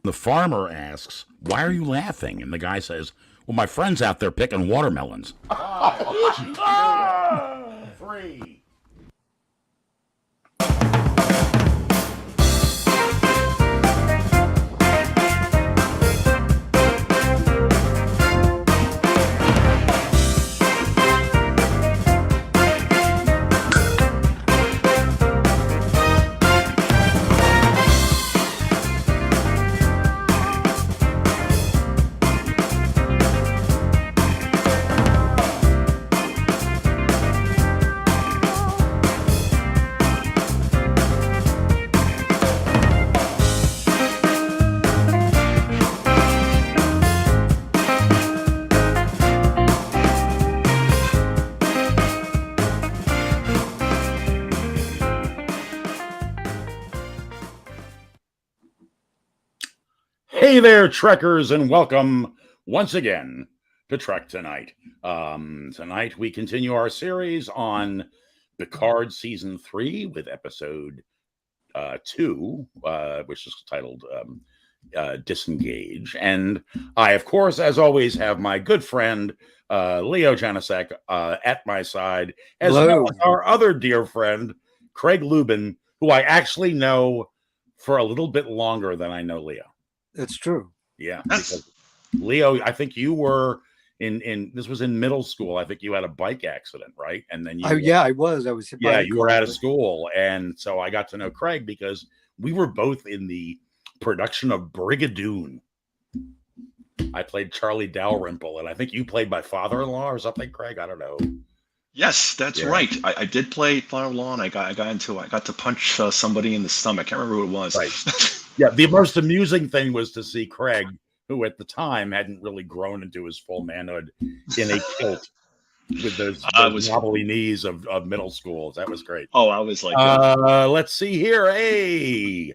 The farmer asks, "Why are you laughing?" And the guy says, "Well, my friend's out there picking watermelons." 3. Hey there, Trekkers, and welcome once again to Trek Tonight. Tonight we continue our series on Picard Season 3 with Episode 2, which is titled Disengage. And I, of course, as always, have my good friend Leo Janicek at my side, as well as our other dear friend, Craig Lubin, who I actually know for a little bit longer than I know Leo. That's true. Yeah. Because Leo, I think you were in this was in middle school. I think you had a bike accident, right? And then I was hit by you were out of school. And so I got to know Craig because we were both in the production of Brigadoon. I played Charlie Dalrymple, and I think you played my father-in-law or something, Craig. I don't know. Yes, that's right. I did play father-in-law, and I got to punch somebody in the stomach. I can't remember who it was. Right. Yeah, the most amusing thing was to see Craig, who at the time hadn't really grown into his full manhood, in a kilt with those wobbly knees of middle schools. That was great. Oh, I was like, let's see here. Hey,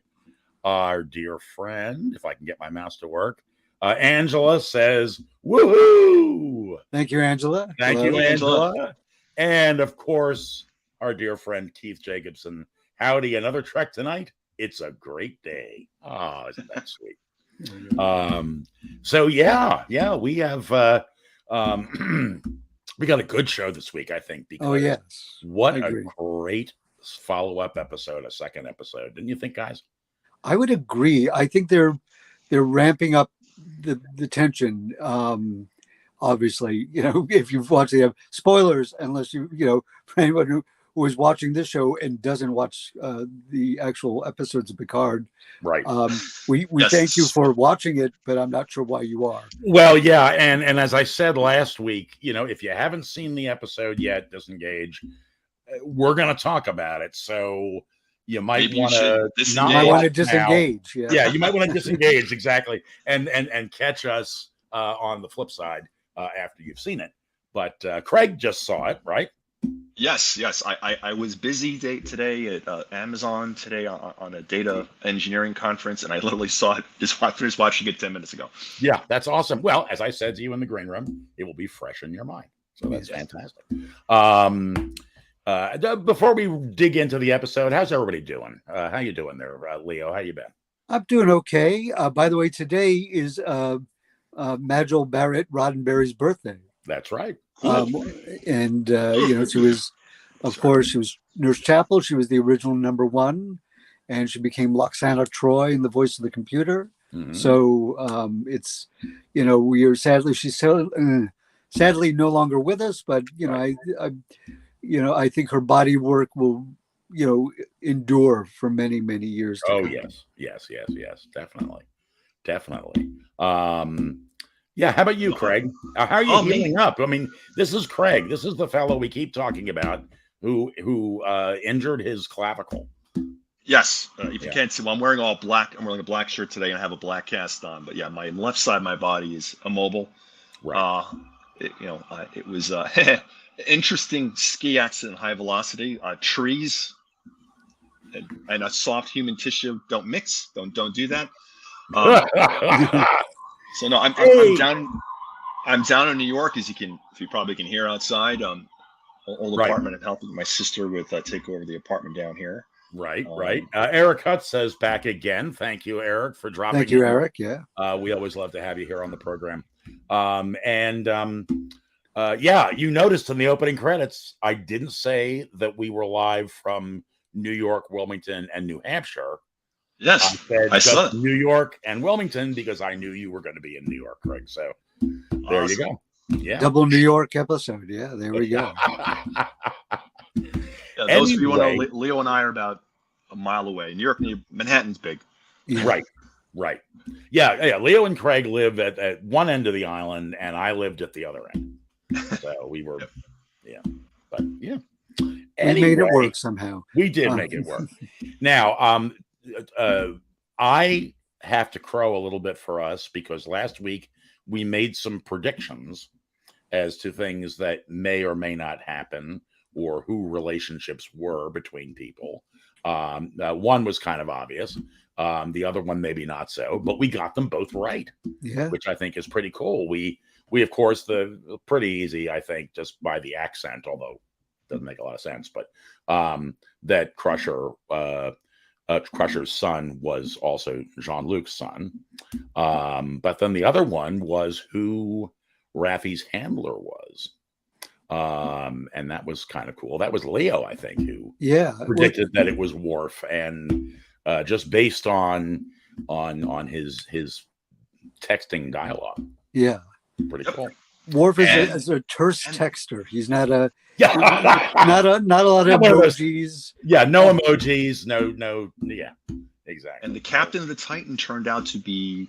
our dear friend, if I can get my mouse to work, Angela says, "Woohoo!" Thank you, Angela. Thank you, Angela. And of course, our dear friend Keith Jacobson. Howdy, another Trek Tonight. It's a great day. Oh, isn't that sweet? So yeah, we have we got a good show this week, I think. Because what a great follow-up episode, a second episode. Didn't you think, guys? I would agree. I think they're ramping up the tension. Obviously, if you've watched the spoilers, unless for anyone who is watching this show and doesn't watch the actual episodes of Picard, right? We thank you for watching it, but I'm not sure why you are. Well, yeah, and as I said last week, if you haven't seen the episode yet, Disengage, we're going to talk about it. So you might want to disengage. Yeah, you might want to disengage exactly, and catch us on the flip side after you've seen it. But Craig just saw it, right? Yes. I was busy today at Amazon today on a data engineering conference, and I literally saw it, just finished watching it 10 minutes ago. Yeah, that's awesome. Well, as I said to you in the green room, it will be fresh in your mind. So that's fantastic. Before we dig into the episode, how's everybody doing? How you doing there, Leo? How you been? I'm doing okay. By the way, today is Majel Barrett Roddenberry's birthday. That's right. And she was, of course, she was Nurse Chapel. She was the original number 1, and she became Loxana Troy in The Voice of the Computer. Mm-hmm. So it's, we are she's sadly no longer with us, but right. I think her body work will, endure for many, many years. Oh, yes, definitely. Yeah, how about you, Craig? How are you healing up? I mean, this is Craig. This is the fellow we keep talking about who injured his clavicle. Yes, if you can't see, well, I'm wearing all black. I'm wearing a black shirt today, and I have a black cast on. But yeah, my left side of my body is immobile. Right. It was interesting ski accident, high velocity, trees, and a soft human tissue don't mix. Don't do that. So no, I'm down. I'm down in New York, as you probably can hear outside. Old apartment, and helping my sister with take over the apartment down here. Right. Eric Hutt says back again. Thank you, Eric, for dropping. Thank you, Eric. Yeah. We always love to have you here on the program. Yeah, you noticed in the opening credits, I didn't say that we were live from New York, Wilmington, and New Hampshire. Yes, I said just New York and Wilmington because I knew you were going to be in New York, Craig. So there you go. Yeah, double New York episode. Yeah, there we go. Those of you who know, Leo and I are about a mile away. New York, Manhattan's big. Yeah. Right. Yeah. Leo and Craig live at one end of the island, and I lived at the other end. So we were, but yeah. Anyway, we made it work somehow. We did make it work. Now, I have to crow a little bit for us because last week we made some predictions as to things that may or may not happen or who relationships were between people. One was kind of obvious. The other one maybe not so, but we got them both right, which I think is pretty cool. We of course, the pretty easy, I think, just by the accent, although it doesn't make a lot of sense, but that Crusher's son was also Jean-Luc's son. But then the other one was who Raffi's handler was. And that was kind of cool. That was Leo, I think, who predicted that it was Worf, and just based on his texting dialogue. Yeah. Pretty cool. Worf is a terse texter. He's not a not a lot of emojis. Yeah, no emojis. No. Yeah, exactly. And the captain of the Titan turned out to be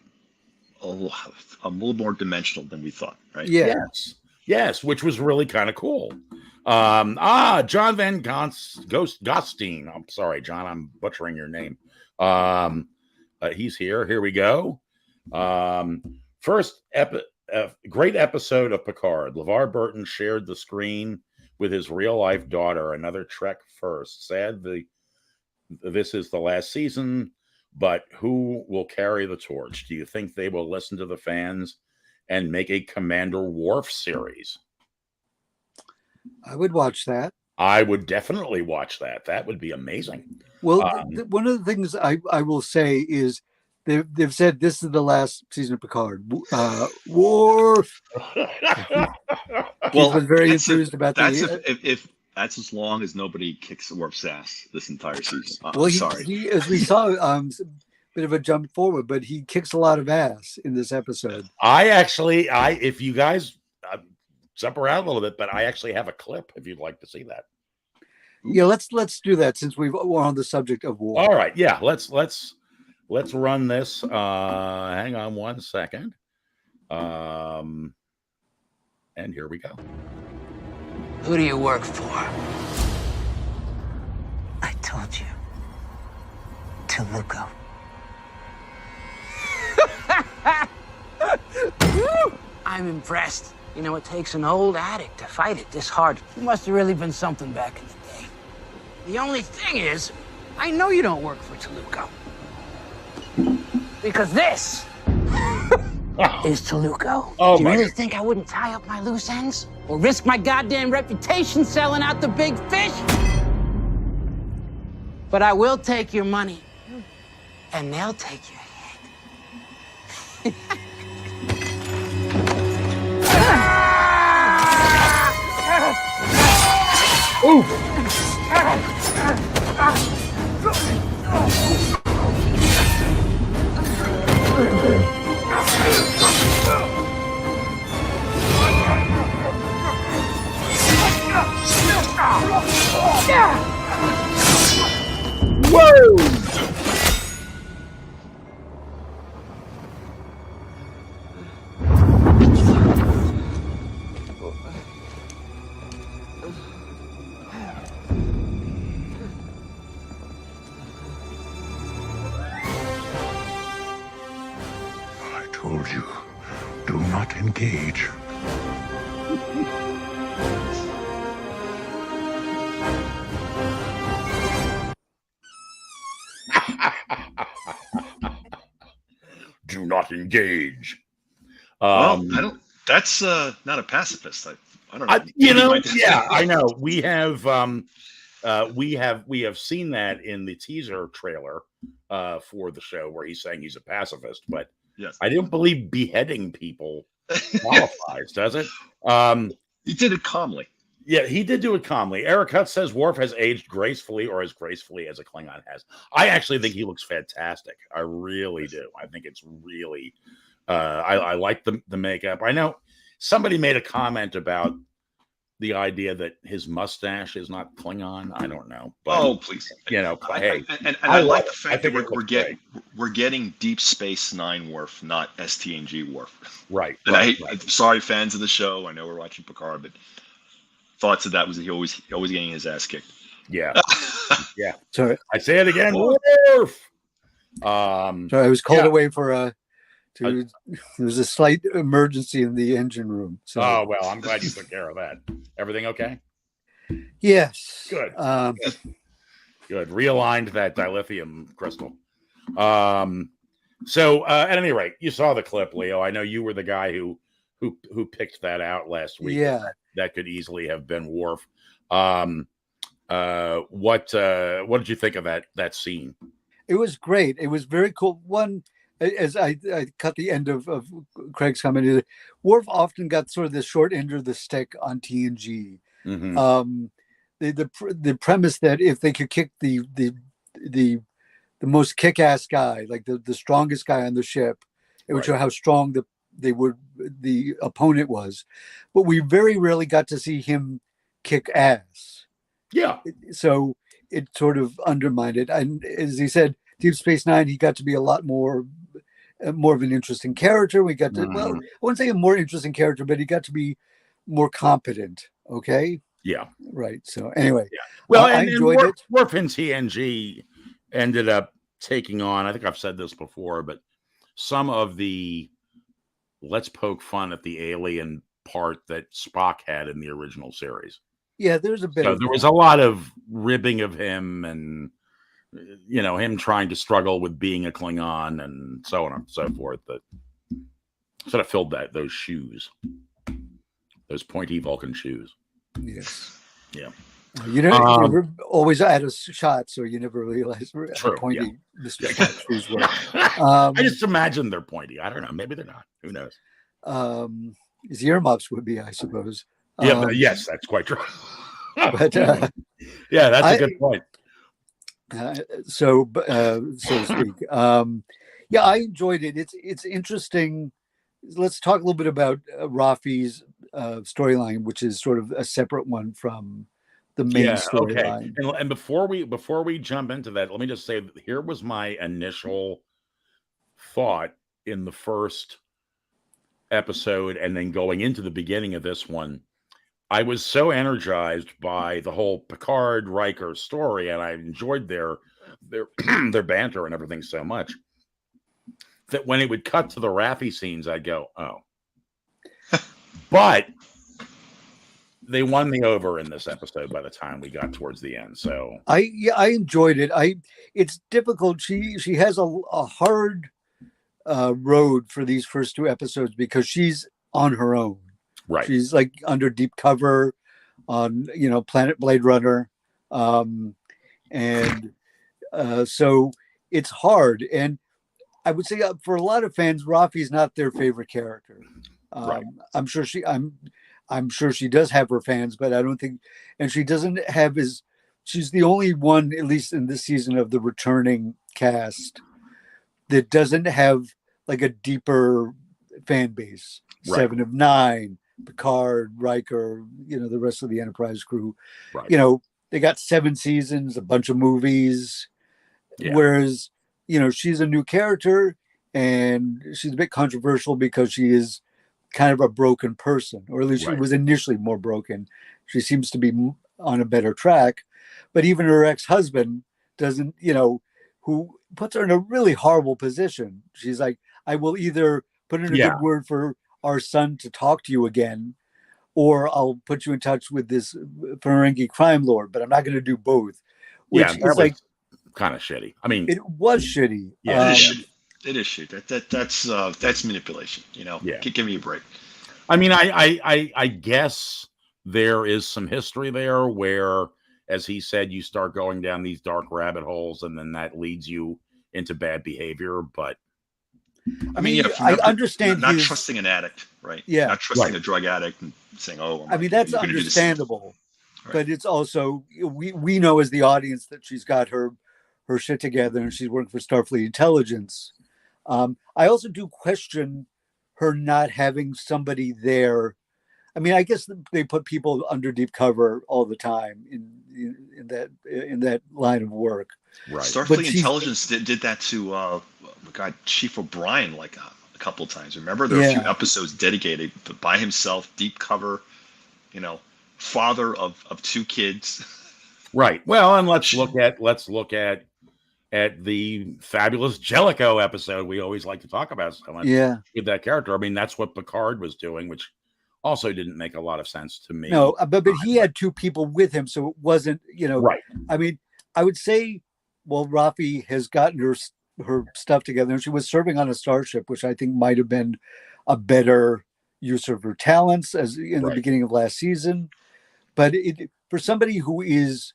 a little more dimensional than we thought, right? Yes, which was really kind of cool. John Van Gostein. I'm sorry, John, I'm butchering your name. He's here. Here we go. First great episode of Picard. LeVar Burton shared the screen with his real-life daughter, another Trek first. Sad this is the last season, but who will carry the torch? Do you think they will listen to the fans and make a Commander Worf series? I would watch that. I would definitely watch that. That would be amazing. Well, one of the things I will say is they've said this is the last season of Picard. Worf. Well, been very enthused about that. If that's as long as nobody kicks Worf's ass this entire season. Sorry. He, as we saw, a bit of a jump forward, but he kicks a lot of ass in this episode. If you guys jump around a little bit, but I actually have a clip if you'd like to see that. Yeah, let's do that since we're on the subject of war. All right, yeah, let's run this. Hang on one second. And here we go. Who do you work for? I told you. Toluco. I'm impressed. You know, it takes an old addict to fight it this hard. You must have really been something back in the day. The only thing is, I know you don't work for Toluco. Because this is Toluco. Do you really think I wouldn't tie up my loose ends? Or risk my goddamn reputation selling out the big fish? But I will take your money. And they'll take your head. Ooh. Whoa! I told you, do not engage. Do not engage. Well, I don't. That's not a pacifist. I don't know. I know. We have we have seen that in the teaser trailer for the show where he's saying he's a pacifist, but Yes. I don't believe beheading people qualifies, does it? He did it calmly. Yeah, he did do it calmly. Eric Hutt says Worf has aged gracefully, or as gracefully as a Klingon has. I actually think he looks fantastic. I really do. I think it's really. I like the makeup. I know somebody made a comment about the idea that his mustache is not Klingon. I don't know. But, Oh, please. you know, hey, I love like the it. fact that we're getting Deep Space Nine Worf, not STNG Worf. Right. And right. sorry, fans of the show. I know we're watching Picard, but thoughts of that was he always getting his ass kicked. Yeah. Yeah. Sorry, I say it again. Worf. sorry, I was called away for there was a slight emergency in the engine room. So Oh well, I'm glad you took care of that. Everything okay? yes, Good. Good. Realigned that dilithium crystal. So at any rate, you saw the clip, Leo. I know you were the guy who picked that out last week. Yeah, that could easily have been Worf. What did you think of that scene? it was great. It was very cool. One, as I cut the end of Craig's comment, Worf often got sort of the short end of the stick on TNG. Mm-hmm. The premise that if they could kick the most kick-ass guy, like the strongest guy on the ship, it would show how strong the opponent was. But we very rarely got to see him kick ass. Yeah. So it sort of undermined it. And as he said, Deep Space Nine, he got to be a lot more of an interesting character. We got to, well, I wouldn't say a more interesting character, but he got to be more competent. Okay. Yeah. Right. So anyway, well, I enjoyed it. Worf in TNG ended up taking on, I think I've said this before, but some of the let's poke fun at the alien part that Spock had in the original series. Yeah, there's a bit. So there was a lot of ribbing of him, and him trying to struggle with being a Klingon, and so on and so forth. That sort of filled those shoes, those pointy Vulcan shoes. Yes. Yeah. You were always at a shot, so you never realized how pointy Mr. Spock's shoes were. I just imagine they're pointy. I don't know. Maybe they're not. Who knows? His earmuffs would be, I suppose. Yeah, but yes, that's quite true. But yeah, that's a good point. So to speak. Yeah, I enjoyed it. It's interesting. Let's talk a little bit about Rafi's storyline, which is sort of a separate one from the main storyline. Okay. And before we jump into that, let me just say here was my initial thought in the first episode, and then going into the beginning of this one. I was so energized by the whole Picard Riker story, and I enjoyed their their banter and everything so much that when it would cut to the Raffi scenes, I'd go, "Oh!" But they won me over in this episode by the time we got towards the end. So I enjoyed it. It's difficult. She has a hard road for these first two episodes because she's on her own. Right. She's like under deep cover on, Planet Blade Runner. And so it's hard. And I would say for a lot of fans, Rafi's not their favorite character. Right. I'm sure she does have her fans, but I don't think, and she doesn't have she's the only one, at least in this season of the returning cast, that doesn't have like a deeper fan base. Right. 7 of 9. Picard, Riker, the rest of the Enterprise crew, right. They got 7 seasons, a bunch of movies, whereas, she's a new character and she's a bit controversial because she is kind of a broken person, or at least she was initially more broken. She seems to be on a better track, but even her ex-husband doesn't, who puts her in a really horrible position. She's like, I will either put in a good word for our son to talk to you again, or I'll put you in touch with this Ferengi crime lord, but I'm not going to do both. Which is like kind of shitty. I mean, it was shitty. Yeah, it is shitty. That's manipulation. Give me a break. I mean, I guess there is some history there where as he said, you start going down these dark rabbit holes, and then that leads you into bad behavior. But I mean, yeah, I understand not trusting an addict, right? Yeah, not trusting a drug addict and saying, "Oh, I mean, that's understandable." Right. But it's also we know as the audience that she's got her shit together and she's working for Starfleet Intelligence. I also do question her not having somebody there. I mean, I guess they put people under deep cover all the time in that line of work. Right. Starfleet Intelligence did that to Chief O'Brien like a couple of times. Remember, there were a few episodes dedicated by himself, deep cover. Father of 2 kids. Right. Well, and let's look at the fabulous Jellicoe episode we always like to talk about so much with that character. I mean, that's what Picard was doing, which also didn't make a lot of sense to me. No, but he had 2 people with him, so it wasn't, right. I mean, I would say, well, Rafi has gotten her stuff together, and she was serving on a starship, which I think might have been a better use of her talents as in the beginning of last season. But for somebody who is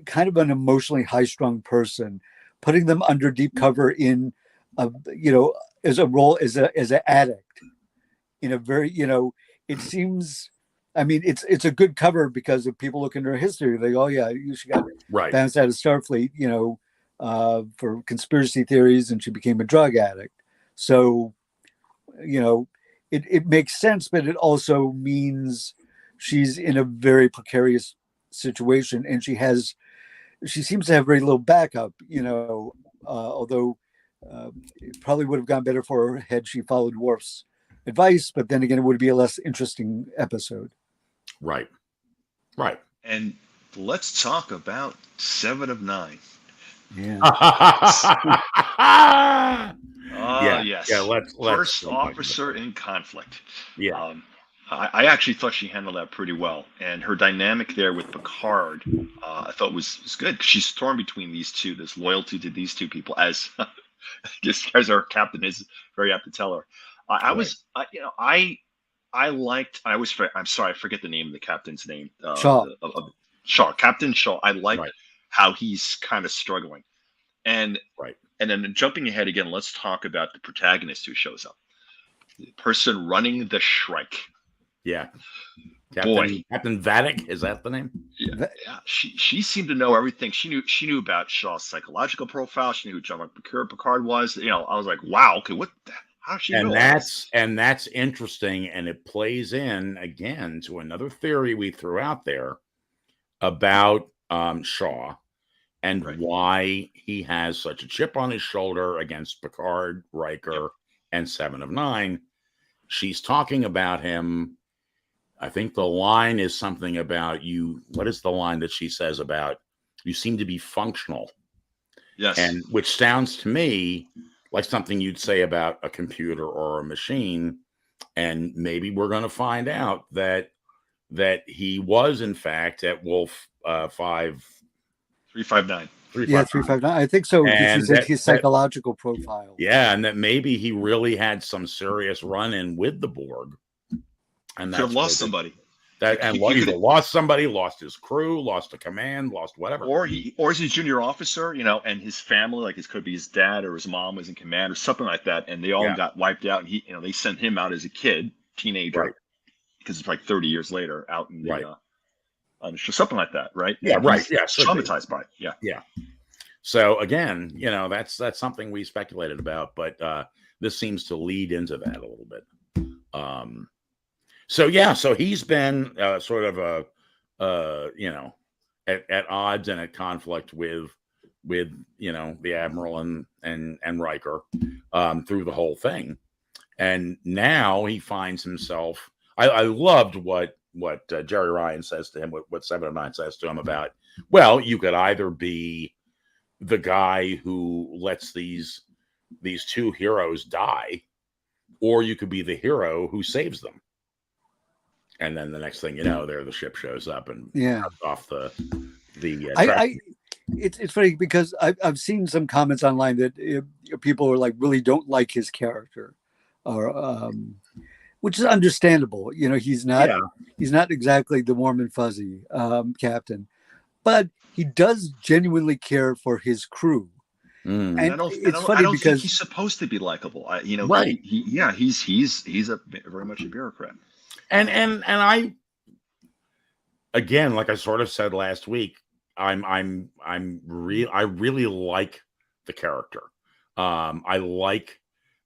kind of an emotionally high-strung person, putting them under deep cover in as a role as an addict in a very, it seems, I mean, it's a good cover because if people look into her history, they go, oh yeah, she got bounced out of Starfleet, for conspiracy theories, and she became a drug addict. So, it makes sense, but it also means she's in a very precarious situation, and she seems to have very little backup, although it probably would have gone better for her had she followed Worf's advice, but then again, it would be a less interesting episode. Right. And let's talk about 7 of 9. Yeah. Yes. Yeah. Let's First officer in conflict. Yeah. I actually thought she handled that pretty well, and her dynamic there with Picard, I thought was good. She's torn between these two. This loyalty to these 2 people, as just as our captain is very apt to tell her. I'm sorry, I forget the name of the captain's name. Shaw. Shaw, Captain Shaw. I like how he's kind of struggling, and then jumping ahead again, let's talk about the protagonist who shows up, the person running the Shrike. Yeah. Captain Vatic, is that the name? Yeah. She seemed to know everything. She knew about Shaw's psychological profile. She knew who John Picard was. I was like, wow, okay, how does she know? And that's interesting, and it plays in again to another theory we threw out there about Shaw and why he has such a chip on his shoulder against Picard, Riker, and 7 of 9. She's talking about him. I think the line is something about you. What is the line that she says about you seem to be functional? Yes. And which sounds to me like something you'd say about a computer or a machine. And maybe we're going to find out that he was, in fact, at Wolf 359. 359. I think so. And she said his psychological profile. Yeah, and that maybe he really had some serious run-in with the Borg. And could have lost somebody. Either lost somebody, lost his crew, lost a command, lost whatever. Or he's a junior officer, and his family, like it could be his dad or his mom was in command or something like that, and they all got wiped out. And they sent him out as a teenager, because it's like 30 years later out in the something like that, right? Yeah, right. Yeah, traumatized by it. Yeah. So again, that's something we speculated about, but this seems to lead into that a little bit. So he's been sort of at odds and at conflict with the Admiral and Riker through the whole thing, and now he finds himself. I loved what Jerry Ryan says to him, what 7 of 9 says to him about, well, you could either be the guy who lets these 2 heroes die, or you could be the hero who saves them. And then the next thing you know, the ship shows up and cuts off the it's funny because I've seen some comments online that people are like really don't like his character, or which is understandable. He's not exactly the warm and fuzzy captain, but he does genuinely care for his crew. Mm. And it's funny think because he's supposed to be likable. Right. He's very much a bureaucrat. And I, again, like I sort of said last week, I really like the character. I like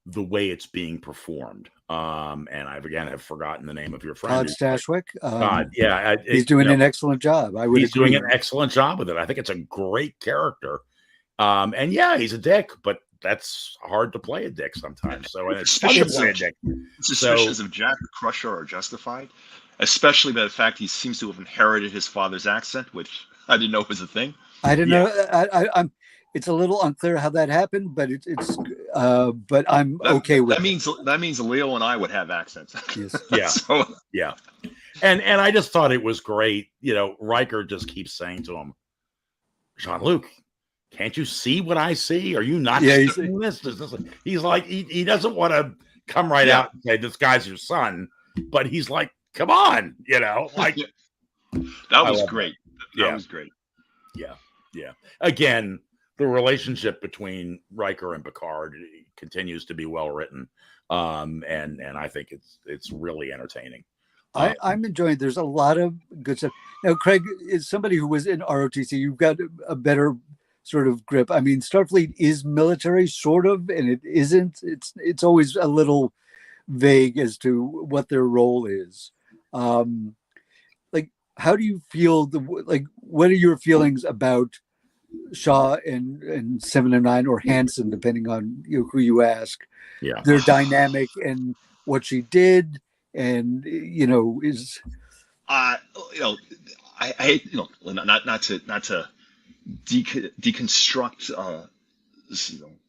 the way it's being performed. And have forgotten the name of your friend. Todd Stashwick. He's doing an excellent job. He's doing an excellent job with it. I think it's a great character. And yeah, he's a dick, but that's hard to play a dick sometimes. So it's fun to play a dick. Suspicions of Jack the Crusher are justified, especially by the fact he seems to have inherited his father's accent, which I didn't know was a thing. I didn't know. I'm. It's a little unclear how that happened, but but I'm okay with that means Leo and I would have accents. Yes. Yeah. So, yeah. And I just thought it was great. Riker just keeps saying to him, Jean-Luc, can't you see what I see? Are you not seeing this? He's like, he doesn't want to come right out and say, this guy's your son. But he's like, come on, like. That was great. That was great. Yeah. Yeah. Again, the relationship between Riker and Picard continues to be well written. And I think it's really entertaining. I'm enjoying. There's a lot of good stuff. Now, Craig is somebody who was in ROTC. You've got a better sort of grip. I mean, Starfleet is military, sort of, and it isn't. It's always a little vague as to what their role is. Like, how do you feel? What are your feelings about Shaw and 709 or Hansen, depending on who you ask? Yeah, their dynamic and what she did. And is I not to deconstruct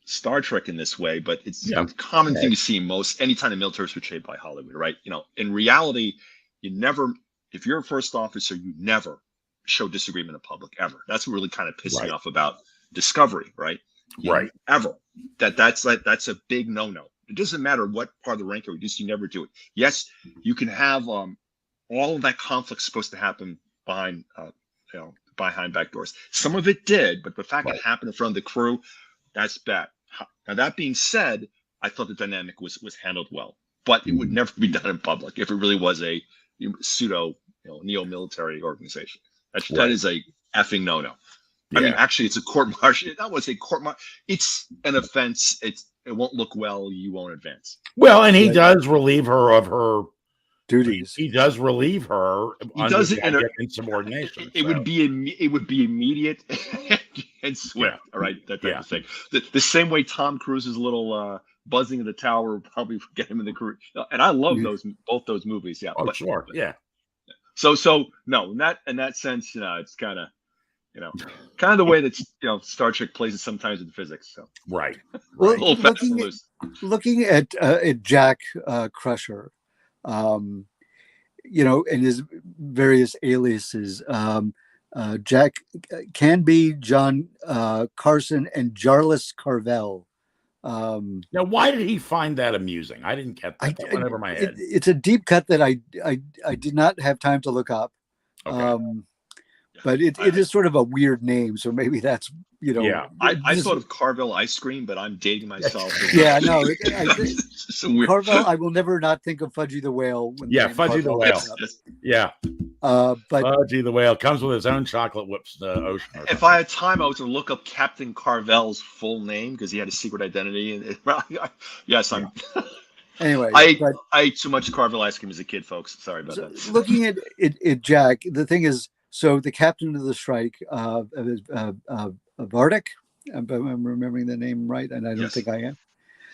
Star Trek in this way, but it's a common thing to see most anytime the military is portrayed by Hollywood, right? In reality, if you're a first officer, you never show disagreement in public ever. That's what really kind of pissed me off about Discovery, right? Ever. That's a big no-no. It doesn't matter what part of the rank or you never do it. Yes, you can have all of that conflict supposed to happen behind back doors. Some of it did, but the fact it happened in front of the crew, that's bad. Now that being said, I thought the dynamic was handled well, but it would never be done in public if it really was a pseudo neo-military organization. That is a effing no-no. I mean, actually, it's a court-martial. That was a court-martial. It's an offense. It won't look well. You won't advance. Well, and he does relieve her of her duties. He does relieve her. He does it in insubordination. It would be immediate and swift. All right, that type of thing. The same way Tom Cruise's little buzzing of the tower would probably get him in the career. And I love both those movies. Yeah. Oh, sure. Yeah. So no, in that sense, it's kind of. Kind of the way that Star Trek plays it sometimes in physics. So right. Well, looking at Jack Crusher, and his various aliases, Jack can be John Carson and Jarlath Carvel. Now, why did he find that amusing? I didn't get that. That went over my head. It's a deep cut that I did not have time to look up. Okay. But it is sort of a weird name, so maybe that's I thought of Carvel ice cream, but I'm dating myself. So weird. Carvel, I will never not think of Fudgy the Whale. Fudgy the Whale. But Fudgy the Whale comes with his own chocolate whips the ocean. If I had time, I was going to look up Captain Carvel's full name because he had a secret identity. And I'm. Anyway, I ate too much Carvel ice cream as a kid, folks. Sorry about that. Looking at Jack, the thing is. So the captain of the strike, Vardic, I'm remembering the name right, and I don't think I am.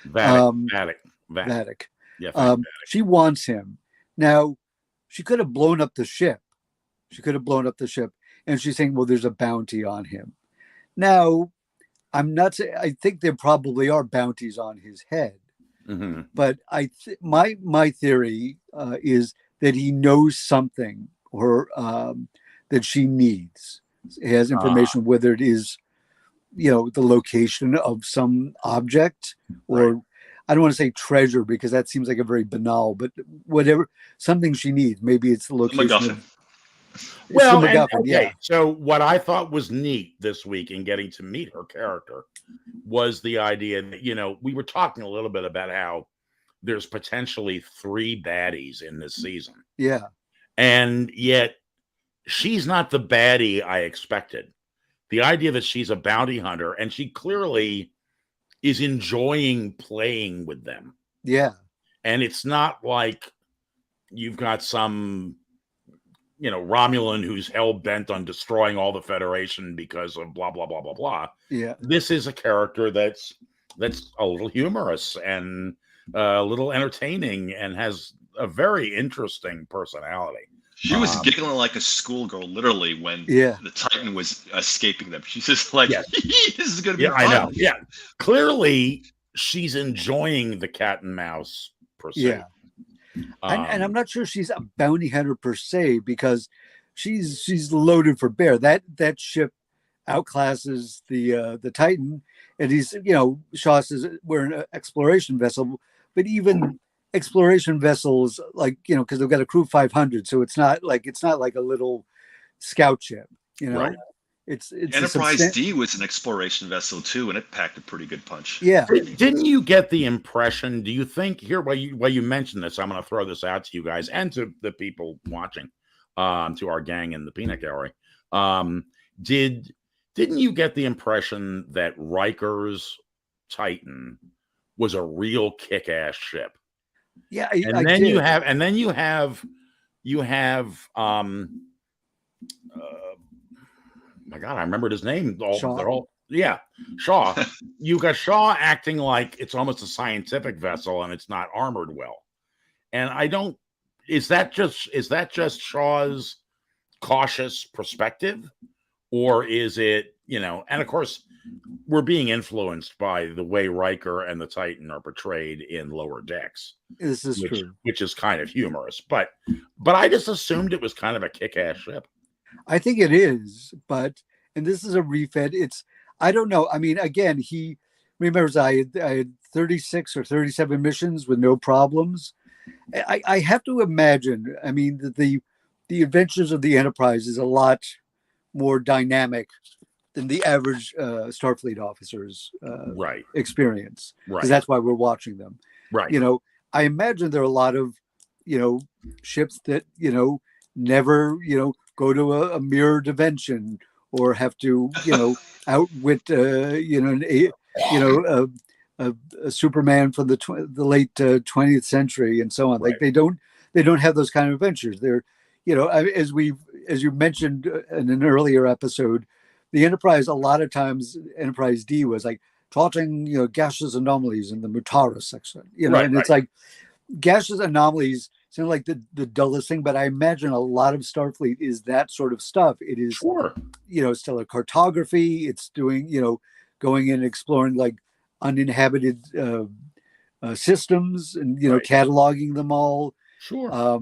Vatic. Yeah. She wants him. Now, she could have blown up the ship. And she's saying, well, there's a bounty on him. Now, I'm not saying, I think there probably are bounties on his head. Mm-hmm. But my theory is that he knows something or that she needs. It has information, whether it is, the location of some object or I don't want to say treasure because that seems like a very banal, but whatever, something she needs. Maybe it's the location. Well, the and, MacGuffin, okay, yeah. so what I thought was neat this week in getting to meet her character was the idea that, we were talking a little bit about how there's potentially 3 baddies in this season. Yeah. And yet she's not the baddie I expected. The idea that she's a bounty hunter and she clearly is enjoying playing with them. Yeah. And it's not like you've got some, Romulan who's hell bent on destroying all the Federation because of blah, blah, blah, blah, blah. Yeah. This is a character that's a little humorous and a little entertaining and has a very interesting personality. She was giggling like a schoolgirl, literally, when the Titan was escaping them. She's just like, this is going to be fun. I know. Yeah. Clearly, she's enjoying the cat and mouse pursuit. Yeah. And I'm not sure she's a bounty hunter per se, because she's loaded for bear. That ship outclasses the Titan, and he's Shaw says we're an exploration vessel, but even exploration vessels, like because they've got a crew 500, so it's not like a little scout ship, Right. It's Enterprise D was an exploration vessel too, and it packed a pretty good punch. Yeah. Didn't you get the impression? Do you think here while you mentioned this, I'm going to throw this out to you guys and to the people watching, to our gang in the peanut gallery. Didn't you get the impression that Riker's Titan was a real kick-ass ship? Yeah, and then you have my God, I remembered his name. Shaw. Shaw. You got Shaw acting like it's almost a scientific vessel and it's not armored well. And is that just Shaw's cautious perspective, or is it, and of course we're being influenced by the way Riker and the Titan are portrayed in Lower Decks. This is true. Which is kind of humorous, but I just assumed it was kind of a kick-ass ship. I think it is, and this is a refed. I don't know. I mean, again, he remembers I had 36 or 37 missions with no problems. I have to imagine, I mean, that the adventures of the Enterprise is a lot more dynamic than the average Starfleet officer's experience. Right. Because that's why we're watching them. Right. I imagine there are a lot of, ships that, never, go to a mirror dimension or have to, outwit, a Superman from the late 20th century and so on. Right. Like they don't have those kind of adventures. They're, as you mentioned in an earlier episode, the Enterprise, a lot of times Enterprise D was like plotting, gaseous anomalies in the Mutara section, it's like gaseous anomalies sound like the dullest thing, but I imagine a lot of Starfleet is that sort of stuff. It is, stellar cartography. It's doing, going in and exploring like uninhabited systems and, cataloging them all. Sure.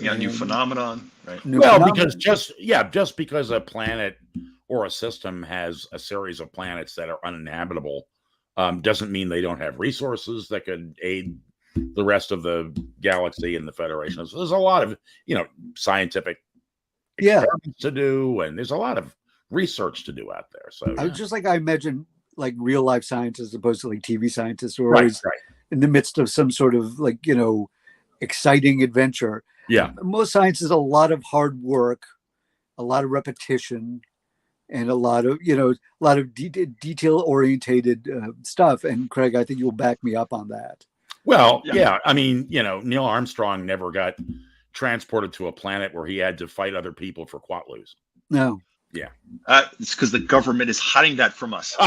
New phenomenon, right? Because just because a planet or a system has a series of planets that are uninhabitable doesn't mean they don't have resources that could aid the rest of the galaxy and the Federation. So there's a lot of, scientific experiments to do, and there's a lot of research to do out there. So I was just like, I imagine like real life scientists as opposed to like TV scientists who are always in the midst of some sort of like, exciting adventure. Yeah. Most science is a lot of hard work, a lot of repetition, and a lot of, detail orientated stuff. And Craig, I think you'll back me up on that. Well, yeah. I mean, Neil Armstrong never got transported to a planet where he had to fight other people for Quatloos. No. Yeah. It's because the government is hiding that from us. So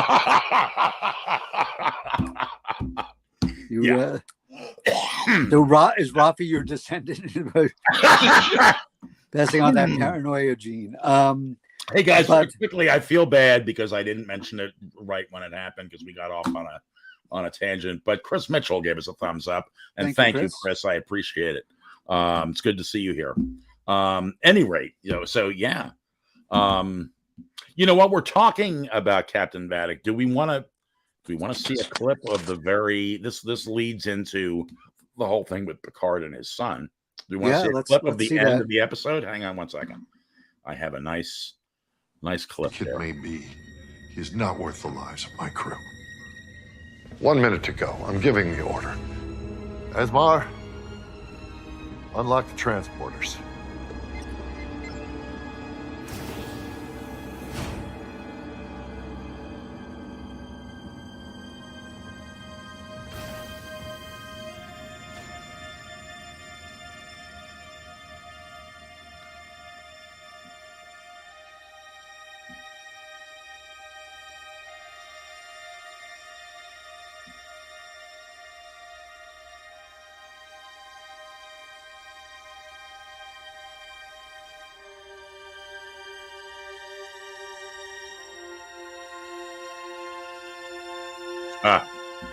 is Rafi your descendant? Passing on that paranoia gene. Hey guys, quickly, I feel bad because I didn't mention it right when it happened because we got off on a tangent. But Chris Mitchell gave us a thumbs up, and thank you, Chris. I appreciate it. It's good to see you here. Any rate, so yeah. What we're talking about, Captain Vadic. Do we want to see a clip of this leads into the whole thing with Picard and his son. Do we want to see a clip of the end of the episode? Hang on one second. I have a nice clip The kid there. may be. He is not worth the lives of my crew. 1 minute to go. I'm giving the order. Esmar, unlock the transporters.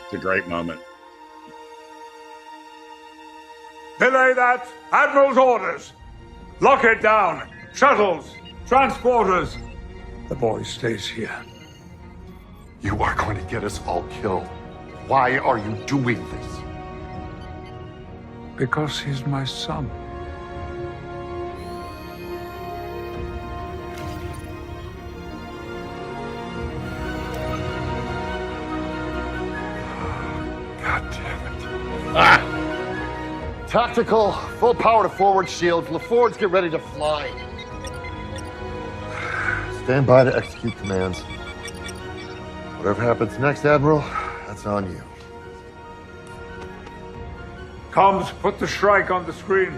It's a great moment. Delay that! Admiral's orders! Lock it down! Shuttles! Transporters! The boy stays here. You are going to get us all killed. Why are you doing this? Because he's my son. God damn it. Ah! Tactical, full power to forward shields. LaFords, get ready to fly. Stand by to execute commands. Whatever happens next, Admiral, that's on you. Comms, put the Shrike on the screen.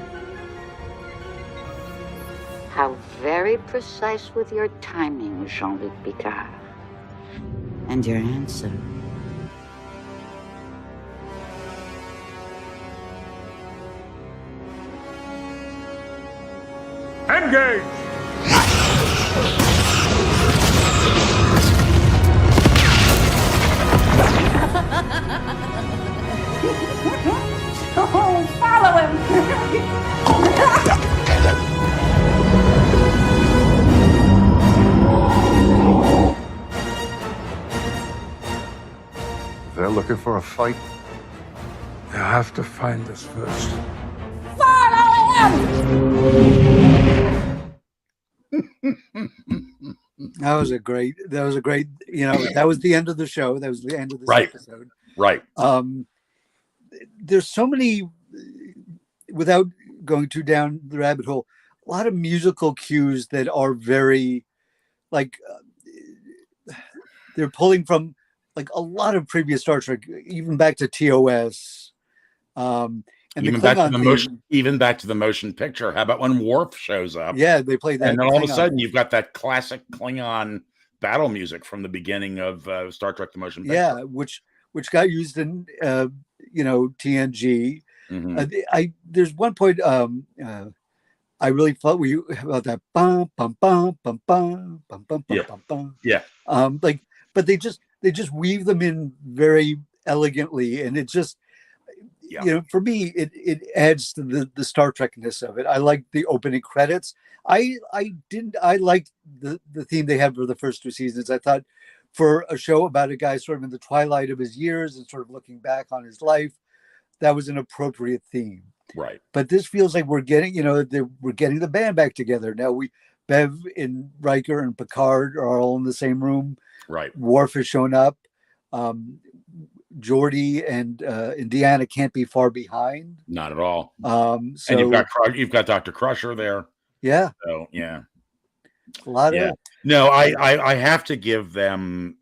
How very precise with your timing, Jean-Luc Picard. And your answer. Engage! Oh, follow They're looking for a fight. They'll have to find us first. That was a great, that was the end of the show. That was the end of this Right. episode. Right. There's so many, without going too down the rabbit hole, a lot of musical cues that are very, like, they're pulling from like a lot of previous Star Trek, even back to TOS. And Even the back to Klingon the theme. motion, even back to the motion picture. How about when Worf shows up? Yeah, they play that. And then all of a Klingon. sudden, you've got that classic Klingon battle music from the beginning of Star Trek: The Motion Picture. Yeah, which got used in TNG. Mhm. There's one point I really thought about that bum bum bum bum bum bum bum Yeah. bum bum. Yeah. But they just weave them in very elegantly, and it just for me it adds to the Star Trekness of it. I like the opening credits. I liked the theme they had for the first two seasons. I thought for a show about a guy sort of in the twilight of his years and sort of looking back on his life, that was an appropriate theme. Right. But this feels like we're getting, we're getting the band back together. Now Bev and Riker and Picard are all in the same room. Right. Worf has shown up. Geordi and Indiana can't be far behind. Not at all. So And you've got Dr. Crusher there. Yeah. So yeah. A lot of No, I have to give them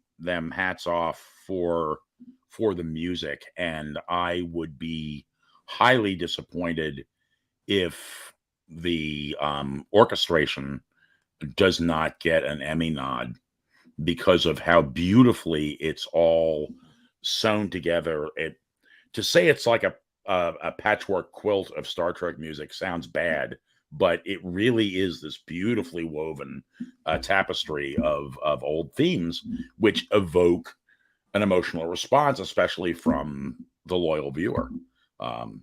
hats off for the music, and I would be highly disappointed if the orchestration does not get an Emmy nod because of how beautifully it's all sewn together. To say it's like a patchwork quilt of Star Trek music sounds bad, but it really is this beautifully woven tapestry of old themes which evoke an emotional response, especially from the loyal viewer.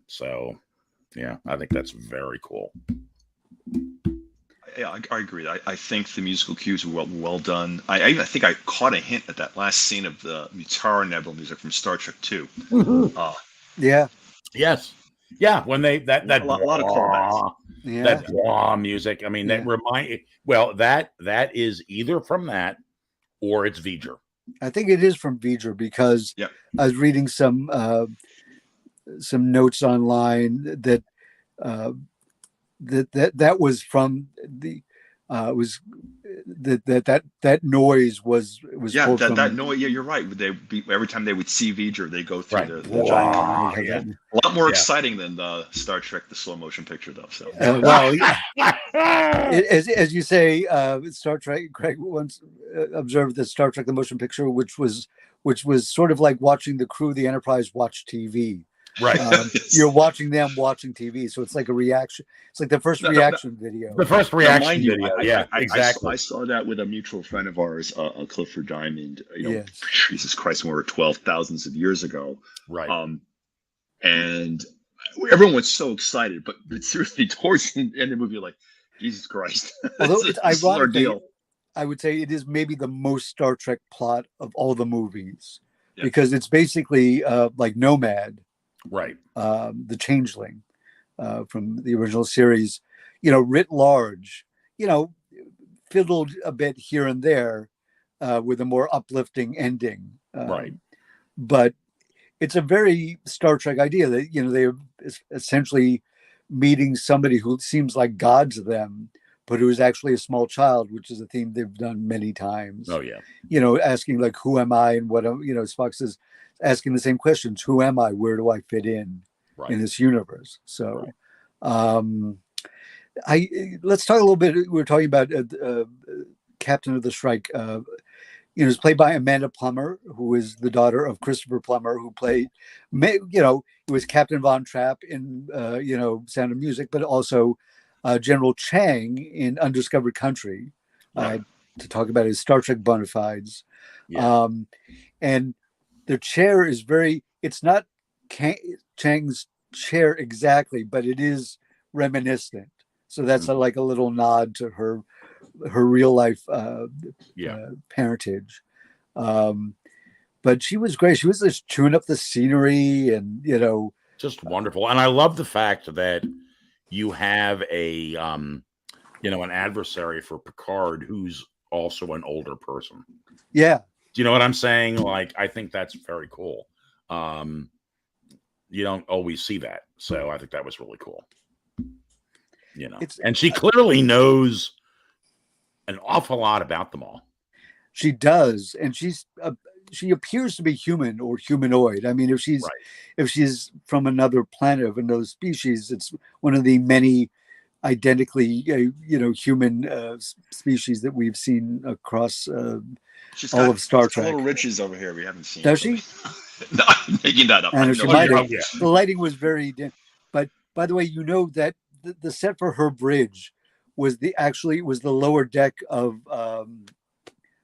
So yeah, I think that's very cool. Yeah, I agree. I think the musical cues were well done. I think I caught a hint at that last scene of the Mutara Nebula music from Star Trek 2. Yeah. Yes. Yeah. When they that a lot of callbacks. Yeah. That blah music. I mean, that that is either from that or it's V'ger. I think it is from V'ger because Yep. I was reading some notes online that that was from the was that noise was Yeah, pulled that from, noise. Yeah, you're right. Every time they would see V'ger, they go through Right. the giant. Wow. yeah. Yeah. A lot more Yeah. exciting than the Star Trek, the slow motion picture, though. So Well, as you say, Star Trek. Craig once observed that Star Trek: The Motion Picture, which was sort of like watching the crew of the Enterprise watch TV. Right. You're watching them watching TV, so it's like a reaction. It's like the first reaction video. The first Now, reaction mind you, video. I Exactly. I saw that with a mutual friend of ours, Clifford Diamond. Yes. Jesus Christ, when we were 12 thousands of years ago. Right. And everyone was so excited, but seriously, towards the end of the movie, you're like, Jesus Christ. Although this it's is our ironically, deal. I would say it is maybe the most Star Trek plot of all the movies, Yeah. because it's basically like Nomad, Right. the Changeling from the original series, writ large, fiddled a bit here and there with a more uplifting ending. Right. But it's a very Star Trek idea that, they're essentially meeting somebody who seems like God to them, but who is actually a small child, which is a theme they've done many times. Oh yeah. Asking like, who am I? And what, Spock says, asking the same questions. Who am I? Where do I fit in this universe? So, let's talk a little bit. We were talking about Captain of the Strike. It's played by Amanda Plummer, who is the daughter of Christopher Plummer, who played, it was Captain Von Trapp in, Sound of Music, but also General Chang in Undiscovered Country, to talk about his Star Trek bona fides. Yeah. And their chair is it's not Chang's chair exactly, but it is reminiscent. So that's like a little nod to her real life parentage. But she was great. She was just chewing up the scenery and, just wonderful. And I love the fact that you have an adversary for Picard who's also an older person. Yeah. Do you know what I'm saying? Like, I think that's very cool. You don't always see that. So I think that was really cool. And she clearly knows an awful lot about them all. She does. And she appears to be human or humanoid. I mean, if she's from another planet of another species, it's one of the many identically, human species that we've seen across all of Star Trek. Little Riches over here we haven't seen. Does she? No, I'm making that up. And she might have. The lighting was very dim. But by the way, that the set for her bridge was the lower deck of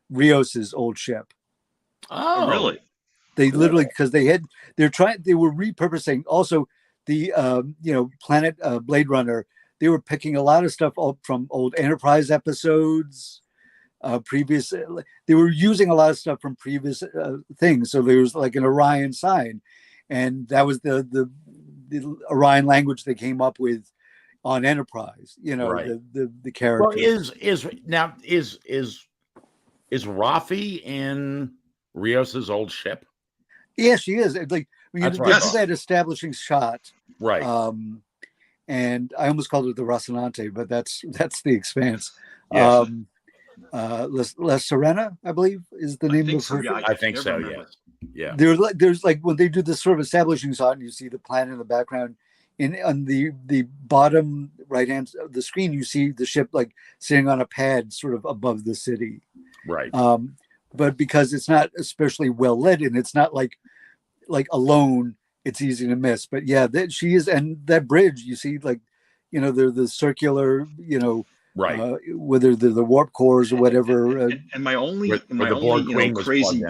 Rios's old ship. Oh, really? They literally, because they were repurposing also the planet Blade Runner. They were picking a lot of stuff up from old Enterprise episodes, previous. They were using a lot of stuff from previous things. So there was like an Orion sign, and that was the Orion language they came up with on Enterprise. The character. Well, is Rafi in Rios's old ship? Yeah, she is. Like when you do that establishing shot, right? And I almost called it the Rocinante, but that's the Expanse. Yes. La Serena, I believe, is the name of her. Yeah, I think so. Yeah. There's like when they do this sort of establishing shot, and you see the planet in the background. On the bottom right hand of the screen, you see the ship like sitting on a pad, sort of above the city. Right. But because it's not especially well lit, and it's not like alone, it's easy to miss. But yeah, she is, and that bridge you see, like, they're the circular, right. Whether they're the warp cores or whatever. And my only crazy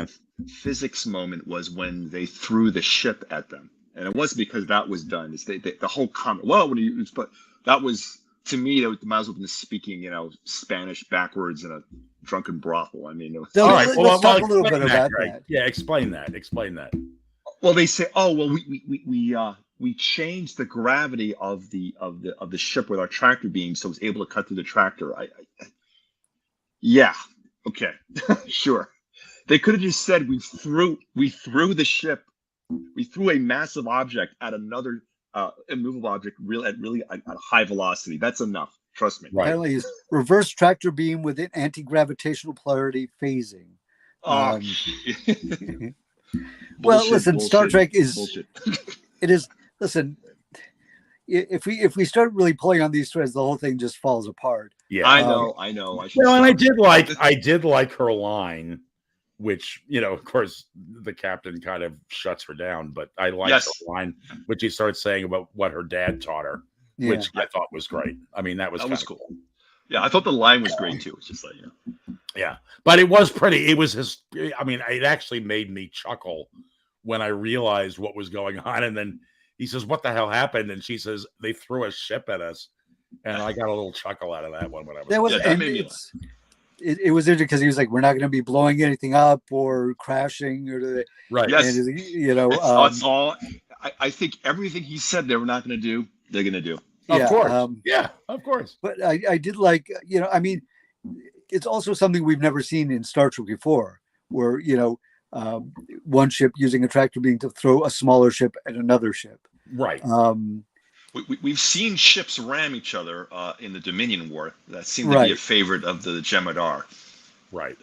physics moment was when they threw the ship at them, and it wasn't because that was done. It's the whole comment. Well, but that was, to me, that might as well have been speaking, Spanish backwards in a drunken brothel. I mean, it was, all right. Let's talk a little bit about that. Yeah, explain that. Well, they say, oh, well, we we changed the gravity of the ship with our tractor beam, so it was able to cut through the tractor. Yeah, okay, sure. They could have just said we threw the ship, we threw a massive object at another immovable object at a high velocity. That's enough. Trust me. Right. Apparently, it's reverse tractor beam with anti-gravitational polarity phasing. Oh, well, listen, Star Trek is bullshit. It is. Listen, if we start really pulling on these threads, the whole thing just falls apart. Yeah, I know. Well, and I did like her line, which, you know, of course, the captain kind of shuts her down, but I liked her line, which she starts saying about what her dad taught her, which I thought was great. I mean, that was cool. Yeah, I thought the line was great too. It's just like, yeah, but it was pretty. It was his. I mean, it actually made me chuckle when I realized what was going on, and then he says, "What the hell happened?" And she says, "They threw a ship at us," and I got a little chuckle out of that one. Whatever. That was that made me laugh. It was interesting because he was like, "We're not going to be blowing anything up or crashing or right." Yes, and, you know, it's all. I think everything he said they were not going to do, they're going to do. Of course. Of course. But I did like, you know, I mean, it's also something we've never seen in Star Trek before, where, you know, one ship using a tractor beam to throw a smaller ship at another ship. Right. We've seen ships ram each other in the Dominion War. That seemed to be a favorite of the Jem'Hadar. Right.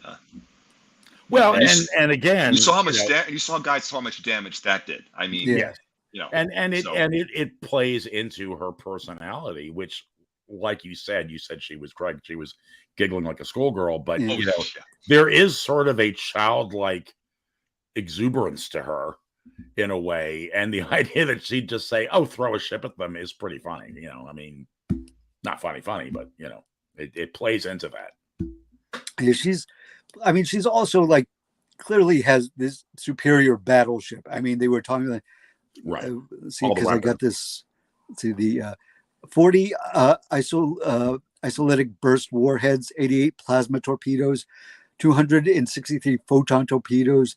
Well, and again, you saw how much you saw guys how much damage that did. I mean, yes. You know, it plays into her personality, which, like you said she was correct. She was giggling like a schoolgirl, but you know, there is sort of a childlike exuberance to her in a way, and the idea that she'd just say, "Oh, throw a ship at them," is pretty funny. You know, I mean, not funny, but you know, it plays into that. Yeah, she's also like clearly has this superior battleship. I mean, they were talking like. Right. See, because I got this. See the 40 isolytic burst warheads, 88 plasma torpedoes, 263 photon torpedoes,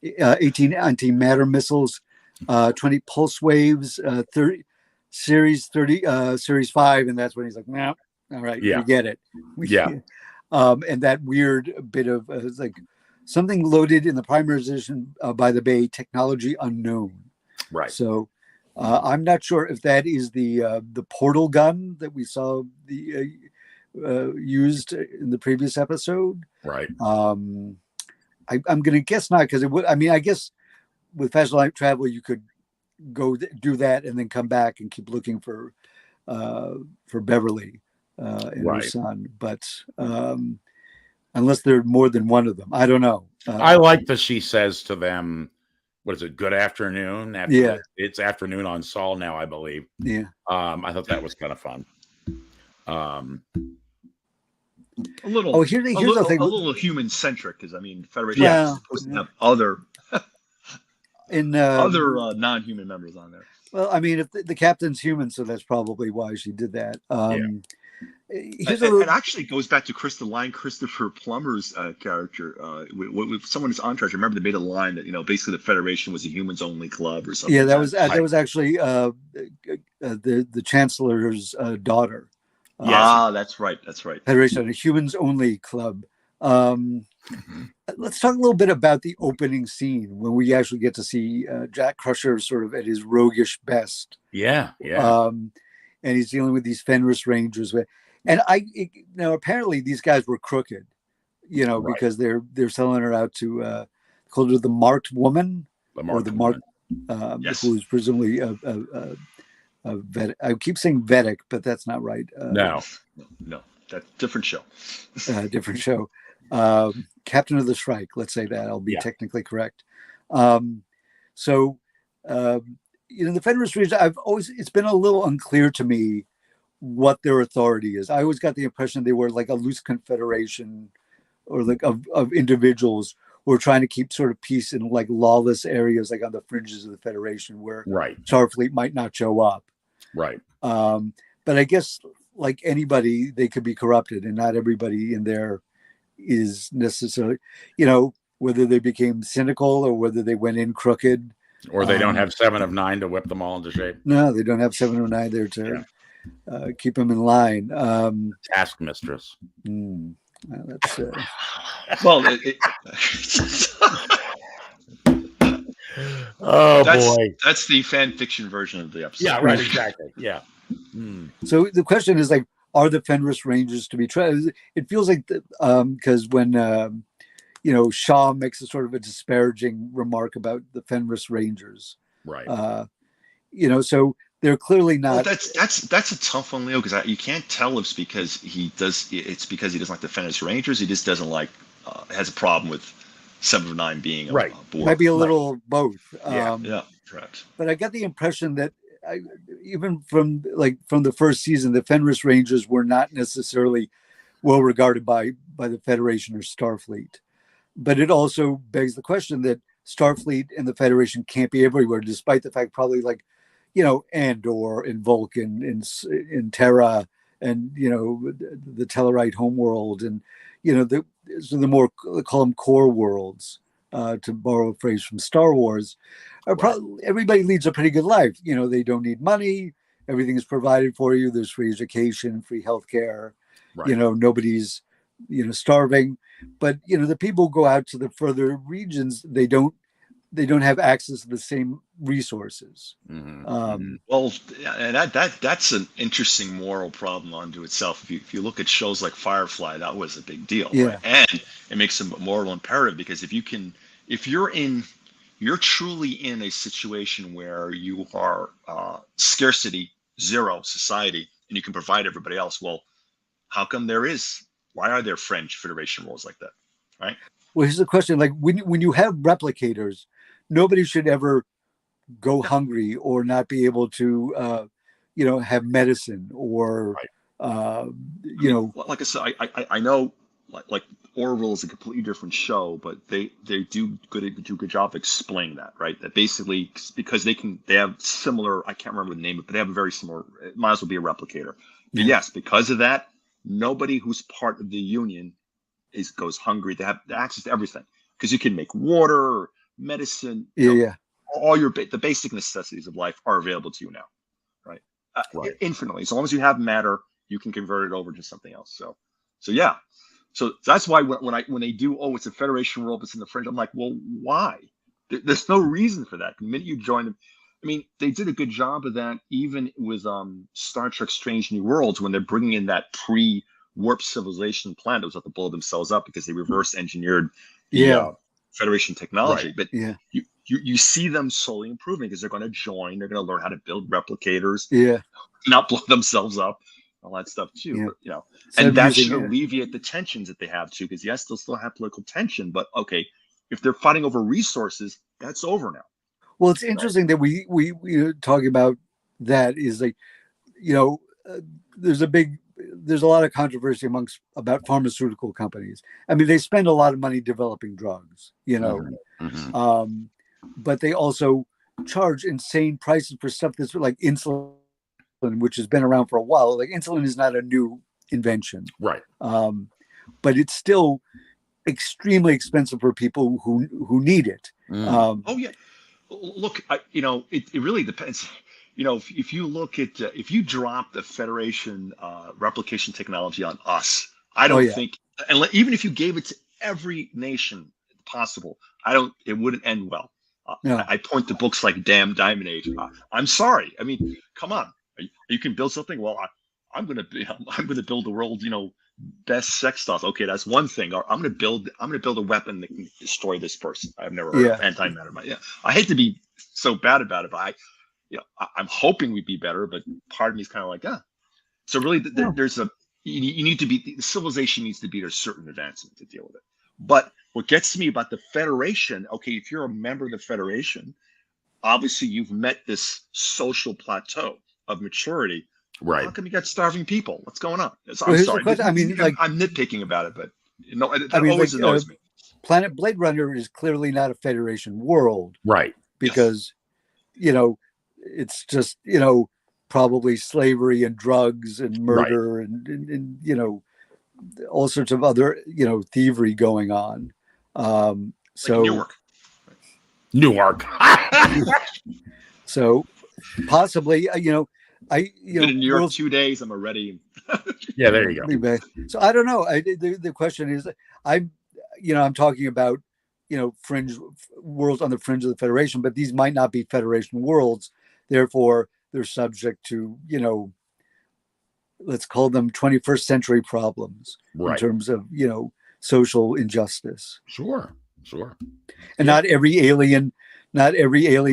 18 antimatter missiles, 20 pulse waves, 30 series 5, and that's when he's like, "Nah, all right, we get it." And that weird bit of it's like something loaded in the primary position by the bay, technology unknown. Right. So I'm not sure if that is the portal gun that we saw used in the previous episode. Right. I'm going to guess not, because it would. I mean, I guess with fast light travel, you could go do that and then come back and keep looking for Beverly and her son. But unless there are more than one of them, I don't know. I like that she says to them, what is it? Good afternoon. It's afternoon on Sol now, I believe. Yeah. I thought that was kind of fun. A little. Oh, here's the thing. A little human centric, because I mean, Federation is supposed to have other non-human members on there. Well, I mean, if the captain's human, so that's probably why she did that. It actually goes back to Christopher Plummer's character. With someone's entourage, remember they made a line that, you know, basically the Federation was a humans only club or something. Yeah, that was actually the Chancellor's daughter. That's right. Federation, a humans only club. Let's talk a little bit about the opening scene when we actually get to see Jack Crusher sort of at his roguish best. Yeah. And he's dealing with these Fenris Rangers. And apparently these guys were crooked, you know, because they're selling her out to called her the marked woman, who is presumably a Vedic. I keep saying Vedic, but that's not right. No, that's different show. Different show. Captain of the Strike. Let's say that I'll be technically correct. So the Fenris Rangers, it's been a little unclear to me what their authority is. I always got the impression they were like a loose confederation or like of individuals who are trying to keep sort of peace in like lawless areas, like on the fringes of the Federation where Starfleet might not show up. Right. But I guess like anybody, they could be corrupted, and not everybody in there is necessarily, you know, whether they became cynical or whether they went in crooked. Or they don't have 7 of 9 to whip them all into shape. No, they don't have 7 or 9 there to keep them in line. Task mistress. That's Well, boy, that's the fan fiction version of the episode. Yeah, right, exactly. Yeah. So the question is like, are the Fenris Rangers to be tried? It feels like because when Shaw makes a sort of a disparaging remark about the Fenris Rangers, right? So they're clearly not. Well, that's a tough one, Leo, because you can't tell if it's because he doesn't like the Fenris Rangers. He just doesn't like has a problem with 7 of 9 being a board. Might be a little both. Yeah, correct. But I get the impression that even from the first season, the Fenris Rangers were not necessarily well regarded by the Federation or Starfleet. But it also begs the question that Starfleet and the Federation can't be everywhere, despite the fact probably Andor and Vulcan in Terra and the Tellarite homeworld and the more, call them core worlds, to borrow a phrase from Star Wars. Everybody leads a pretty good life. They don't need money. Everything is provided for you. There's free education, free healthcare. Right. Nobody's starving. But the people who go out to the further regions, they don't have access to the same resources. Well, and that's an interesting moral problem unto itself. If you look at shows like Firefly, that was a big deal, right? And it makes a moral imperative, because if you're truly in a situation where you are scarcity zero society and you can provide everybody else, well, how come why are there French Federation rules like that, right? Well, here's the question: like when you have replicators, nobody should ever go hungry or not be able to, have medicine or, Like I said, I know, like Orville is a completely different show, but they do a good job of explaining that, right? That basically, because they have similar, I can't remember the name, but they have a very similar. It might as well be a replicator. But yes, because of that, nobody who's part of the Union goes hungry. They have access to everything, because you can make water, medicine, all the basic necessities of life are available to you now, right? Infinitely. As long as you have matter, you can convert it over to something else. So that's why when they do, it's a Federation rule, it's in the fringe, I'm like, well, why? There's no reason for that. The minute you join them, I mean, they did a good job of that, even with Star Trek: Strange New Worlds, when they're bringing in that pre-warp civilization planet that was about to blow themselves up because they reverse engineered the Federation technology. But you see them slowly improving, because they're going to join, they're going to learn how to build replicators, not blow themselves up, all that stuff too. But, and that should alleviate the tensions that they have too, because yes, they'll still have political tension, but okay, if they're fighting over resources, that's over now. Well, it's interesting that we talking about that is like, there's a lot of controversy about pharmaceutical companies. I mean, they spend a lot of money developing drugs, but they also charge insane prices for stuff that's like insulin, which has been around for a while. Like, insulin is not a new invention, right? But it's still extremely expensive for people who need it. Look, it really depends. If you look at if you drop the Federation replication technology on us, I don't think, and even if you gave it to every nation possible, it wouldn't end well. I point to books like Damn Diamond Age. I'm sorry. I mean, come on. You can build something. Well, I'm gonna build the world, best sex dolls. Okay, that's one thing. Or I'm gonna build a weapon that can destroy this person. I've never heard of antimatter. But I hate to be so bad about it, but I'm hoping we'd be better. But part of me is kind of like, So really, there's you need to be, the civilization needs to be at a certain advancement to deal with it. But what gets me about the Federation, okay, if you're a member of the Federation, obviously you've met this social plateau of maturity. Right. How come you got starving people? What's going on? I'm sorry. I'm nitpicking about it, but it always annoys me. Planet Blade Runner is clearly not a Federation world, right? Because it's just probably slavery and drugs and murder and all sorts of other thievery going on. Like Newark. Newark. So possibly, Been in New York World's- 2 days. I'm already. Yeah, there you go. So I don't know. The question is, I'm talking about, fringe worlds on the fringe of the Federation, but these might not be Federation worlds. Therefore, they're subject to, let's call them 21st century problems in terms of, social injustice. Sure. And not every alien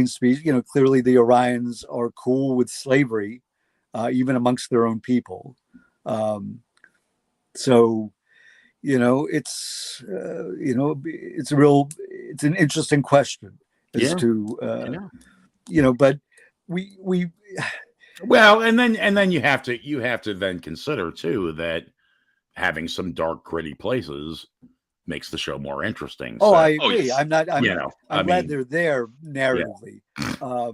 species, clearly the Orions are cool with slavery, even amongst their own people. So, it's an interesting question as to, but we well, and then you have to then consider too that having some dark, gritty places makes the show more interesting. Oh, so, I agree. yes. I'm glad they're there narratively. Yeah.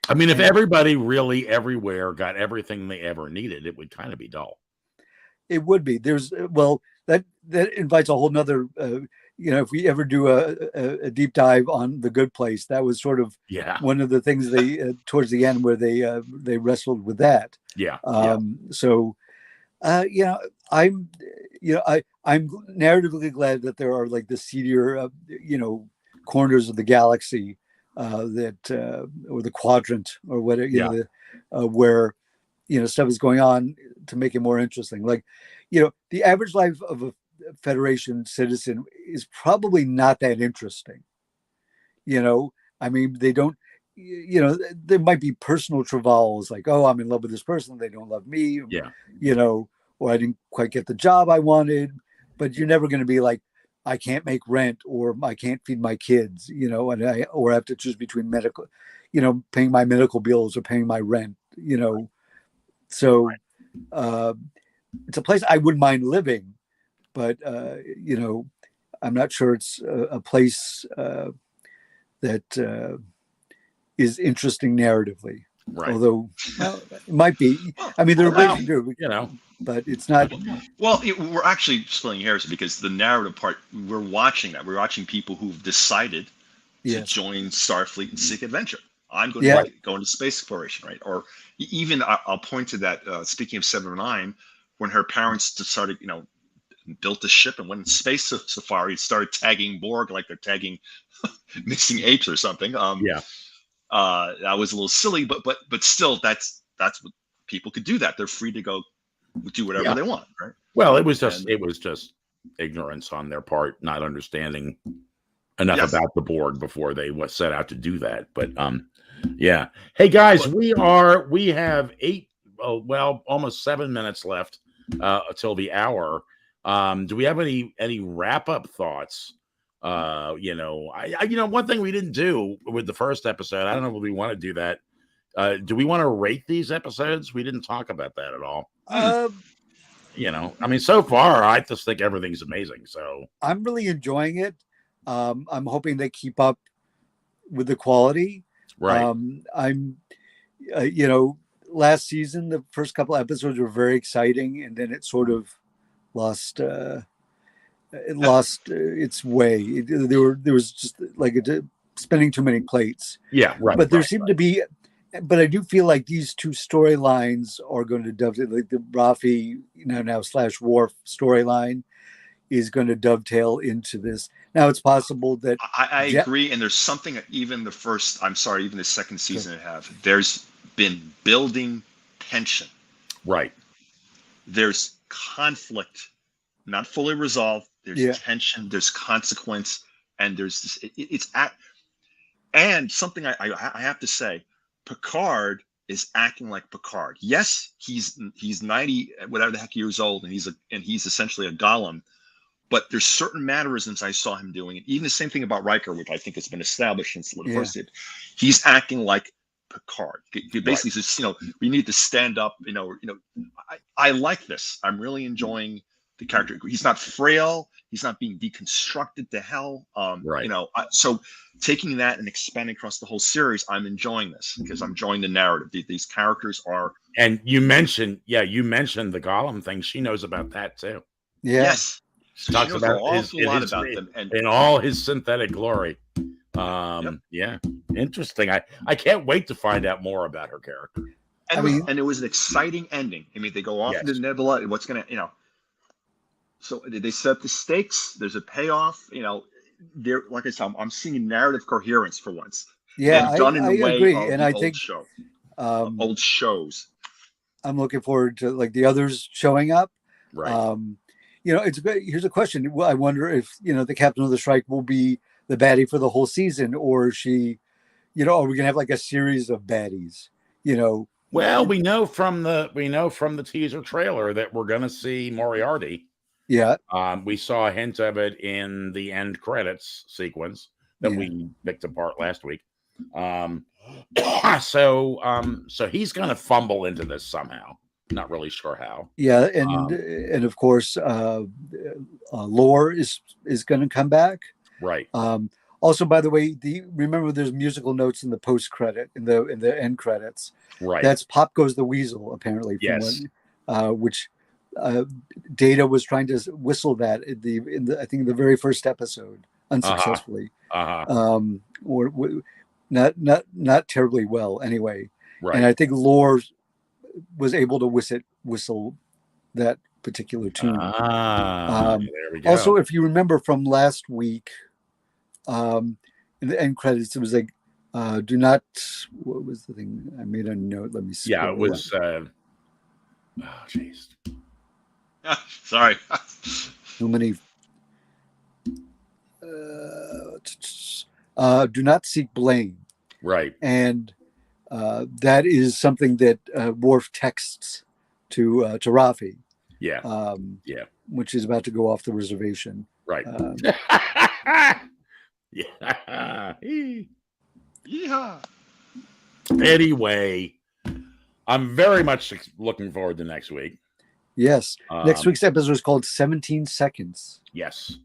I mean, if everybody really everywhere got everything they ever needed, it would kind of be dull. It would be. That invites a whole nother, if we ever do a deep dive on The Good Place, that was sort of one of the things they towards the end where they wrestled with that. So, I'm narratively glad that there are like the seedier, corners of the galaxy that or the quadrant or whatever, where stuff is going on to make it more interesting. Like, the average life of a Federation citizen is probably not that interesting. I mean, they don't. There might be personal travails like, oh, I'm in love with this person, they don't love me. Or I didn't quite get the job I wanted. But you're never going to be like, I can't make rent, or I can't feed my kids, and I have to choose between medical, paying my medical bills or paying my rent, So it's a place I wouldn't mind living, but I'm not sure it's a place that is interesting narratively. Right. Although it might be. I mean, there are ways to do it, but it's not. Well, we're actually splitting hairs because the narrative part, we're watching that. We're watching people who've decided to join Starfleet and seek adventure. I'm going to go into space exploration, right? Or even I'll point to that. Speaking of 709, when her parents started, built a ship and went in space safari, started tagging Borg like they're tagging missing apes or something. That was a little silly, but still, that's what people could do. That they're free to go do whatever they want, right? Well, it was just ignorance on their part, not understanding enough about the Borg before they set out to do that. But hey guys, we have almost 7 minutes left until the hour. Do we have any wrap up thoughts? One thing we didn't do with the first episode, I don't know if we want to do that. Do we want to rate these episodes? We didn't talk about that at all. I mean, so far, I just think everything's amazing. So I'm really enjoying it. I'm hoping they keep up with the quality. Right. Last season, the first couple episodes were very exciting, and then it sort of lost its way. There was just like spinning too many plates. Yeah, right. But there seemed to be, but I do feel like these two storylines are going to dovetail. Like the Rafi, now / Worf storyline is going to dovetail into this. Now it's possible that I agree, and there's something even the second season there's been building tension. Right. There's conflict, not fully resolved. There's tension, there's consequence, and there's this. And something I have to say, Picard is acting like Picard. Yes, he's 90 whatever the heck years old, and he's essentially a golem. But there's certain mannerisms I saw him doing, and even the same thing about Riker, which I think has been established since the first did. He's acting like Picard. He basically says, we need to stand up. I like this. I'm really enjoying the character. He's not frail. He's not being deconstructed to hell. Right. So taking that and expanding across the whole series, I'm enjoying this because I'm enjoying the narrative. These characters are. And you mentioned the Gollum thing. She knows about that too. Yeah. Yes. She talks about an awful lot about them in all his synthetic glory. Yeah, interesting. I can't wait to find out more about her character. And it was an exciting ending. I mean, they go off into Nebula, and what's gonna, so they set up the stakes. There's a payoff. There, like I said, I'm seeing narrative coherence for once. Yeah, and done in the way agree, of and the I old think show, old shows. I'm looking forward to like the others showing up. Right. It's great. Here's a question. I wonder if the captain of the Strike will be the baddie for the whole season, or is she, are we gonna have like a series of baddies? Well, we know from the teaser trailer that we're gonna see Moriarty. Yeah. We saw a hint of it in the end credits sequence that we picked apart last week. So he's gonna fumble into this somehow. Not really sure how. Yeah, and of course, Lore is going to come back. Right. Also, by the way, remember there's musical notes in the post credit in the end credits. Right. That's Pop Goes the Weasel, apparently. Yes. Which Data was trying to whistle that in the I think the very first episode unsuccessfully. Or not terribly well anyway. Right. And I think Lore was able to whistle that particular tune. There we go. Also, if you remember from last week, in the end credits, it was like, "Do not." What was the thing? I made a note. Let me see. Yeah, it was. Oh, jeez. Sorry. Too many. Do not seek blame. Right. And that is something that Worf texts to Rafi. Yeah. Which is about to go off the reservation. Right. Yeah. Anyway, I'm very much looking forward to next week. Yes. Next week's episode is called 17 Seconds. Yes.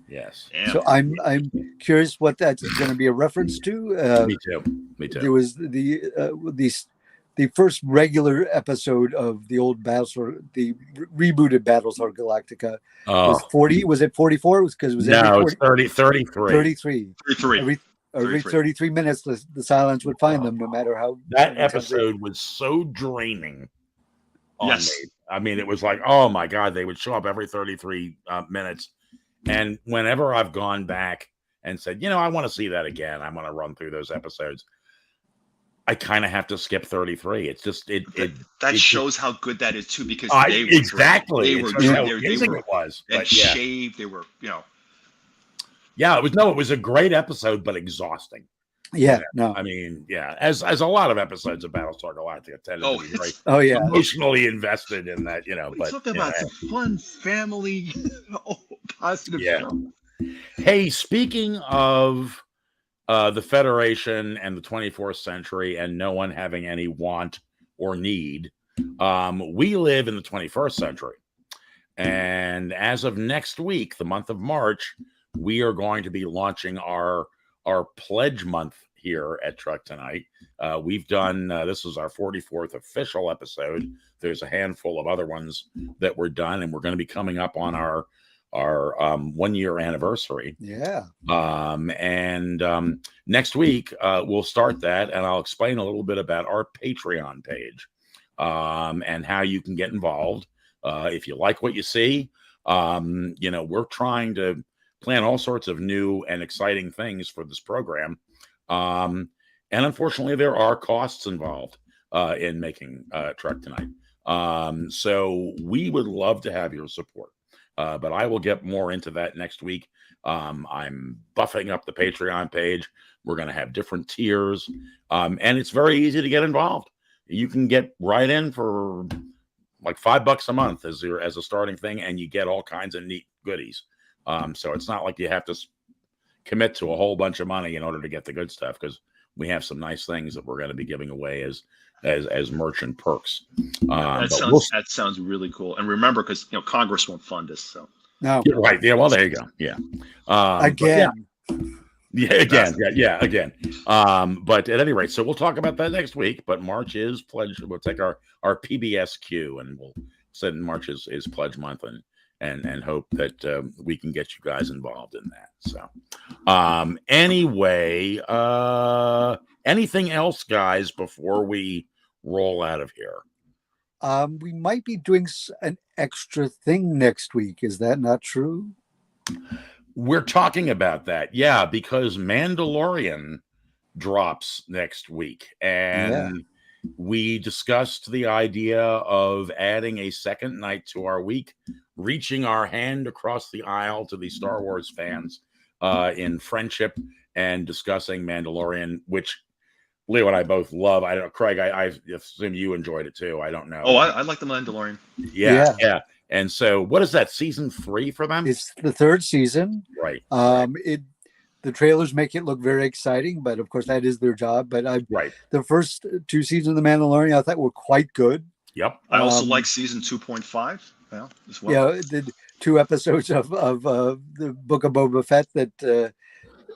Damn. So I'm curious what that's going to be a reference to. Me too. There was the first regular episode of the old Battlestar, the rebooted Battlestar Galactica was 40. Was it 44? Because it was it's 33. 33. Every 33 minutes, the Cylons would find them, no matter how. That episode was so draining. Yes. I mean, it was like, oh my God, they would show up every 33 minutes. And whenever I've gone back and said, I want to see that again, I want to run through those episodes, I kind of have to skip 33. It's just that shows how good that is too, because they were exactly great. It was and shaved. They were, Yeah, it was a great episode, but exhausting. Yeah, no, I mean, as a lot of episodes of Battlestar Galactica tend to be very emotionally invested in that, But talking about fun, family, positive stuff. Hey, speaking of the Federation and the 24th century and no one having any want or need, we live in the 21st century. And as of next week, the month of March, we are going to be launching our pledge month here at Trek Tonight. We've done, this is our 44th official episode. There's a handful of other ones that were done, and we're going to be coming up on our 1 year anniversary. Yeah. And next week, we'll start that, and I'll explain a little bit about our Patreon page and how you can get involved. If you like what you see, we're trying to plan all sorts of new and exciting things for this program. And unfortunately, there are costs involved in making Trek Tonight. So we would love to have your support. But I will get more into that next week. I'm buffing up the Patreon page. We're going to have different tiers. And it's very easy to get involved. You can get right in for like $5 a month as a starting thing, and you get all kinds of neat goodies. So it's not like you have to commit to a whole bunch of money in order to get the good stuff, because we have some nice things that we're going to be giving away as merchant perks. That sounds really cool. And remember, because Congress won't fund us, so no, right? Yeah, well, there you go. Yeah, again. Again. But at any rate, so we'll talk about that next week. But March is pledge. We'll take our PBSQ, and we'll say March is pledge month, and hope that we can get you guys involved in that. So, anyway, anything else, guys, before we roll out of here? We might be doing an extra thing next week. Is that not true? We're talking about that, yeah, because Mandalorian drops next week, and we discussed the idea of adding a second night to our week, reaching our hand across the aisle to the Star Wars fans in friendship and discussing Mandalorian, which Leo and I both love. I don't, Craig, I assume you enjoyed it too. I don't know. Oh, I like the Mandalorian. Yeah. And so, what is that, season 3 for them? It's the 3rd season. Right. The trailers make it look very exciting, but of course that is their job. But the first 2 seasons of The Mandalorian I thought were quite good. Yep. I also like season 2.5 as well. Yeah, the 2 episodes of the Book of Boba Fett that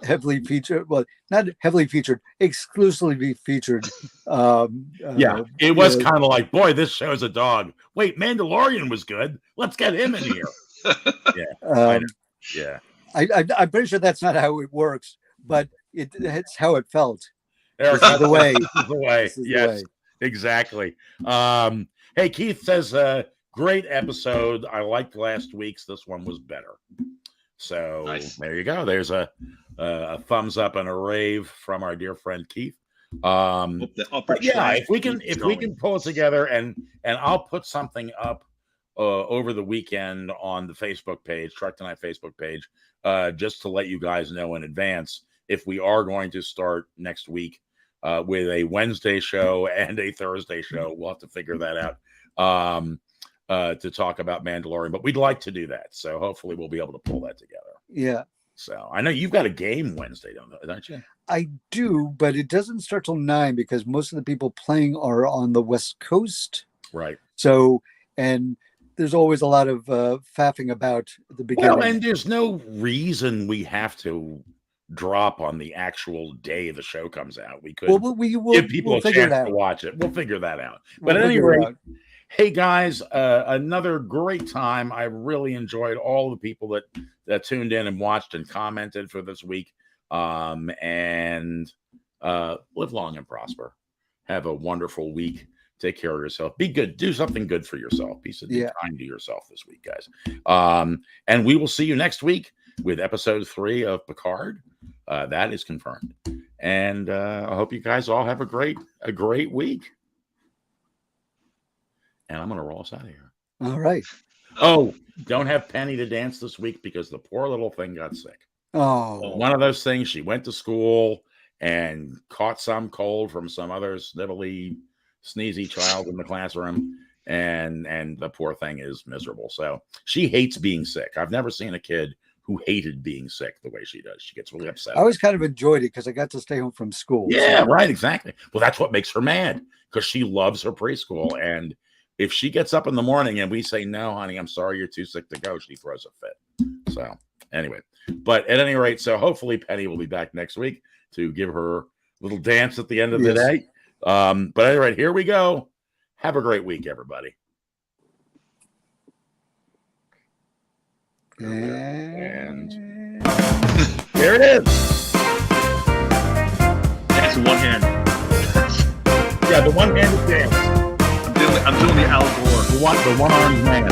heavily featured, well, not heavily featured, exclusively featured. It was kind of like, boy, this show's a dog. Wait, Mandalorian was good. Let's get him in here. I'm pretty sure that's not how it works, but it's how it felt. The way. Yes, exactly. Hey, Keith says, great episode. I liked last week's. This one was better. So nice. There you go. There's a thumbs up and a rave from our dear friend Keith. If we can pull it together, and I'll put something up over the weekend on the Facebook page, Trek Tonight Facebook page, just to let you guys know in advance if we are going to start next week with a Wednesday show and a Thursday show. We'll have to figure that out to talk about Mandalorian, but we'd like to do that. So hopefully we'll be able to pull that together. Yeah. So I know you've got a game Wednesday, don't you? I do, but it doesn't start till 9 because most of the people playing are on the West Coast. Right. So, and there's always a lot of faffing about at the beginning. Well, and there's no reason we have to drop on the actual day the show comes out. We could give people a chance to watch it. We'll figure that out. But at any rate, hey guys, another great time. I really enjoyed all the people that tuned in and watched and commented for this week. And live long and prosper. Have a wonderful week. Take care of yourself. Be good. Do something good for yourself. Be kind to yourself this week, guys. And we will see you next week with episode 3 of Picard. That is confirmed. And I hope you guys all have a great week. And I'm going to roll us out of here. All right. Oh, don't have Penny to dance this week because the poor little thing got sick. Oh. One of those things. She went to school and caught some cold from some other snivelly, sneezy child in the classroom. And the poor thing is miserable. So she hates being sick. I've never seen a kid who hated being sick the way she does. She gets really upset. I always kind of enjoyed it because I got to stay home from school. Yeah, right. Exactly. Well, that's what makes her mad because she loves her preschool. And if she gets up in the morning and we say, no, honey, I'm sorry, you're too sick to go, she throws a fit. So anyway, but at any rate, so hopefully Penny will be back next week to give her little dance at the end of the day. But at any rate, here we go. Have a great week, everybody. And there it is. That's one hand. Yeah, the one-handed dance. I'm doing the Al Gore. The one-armed man.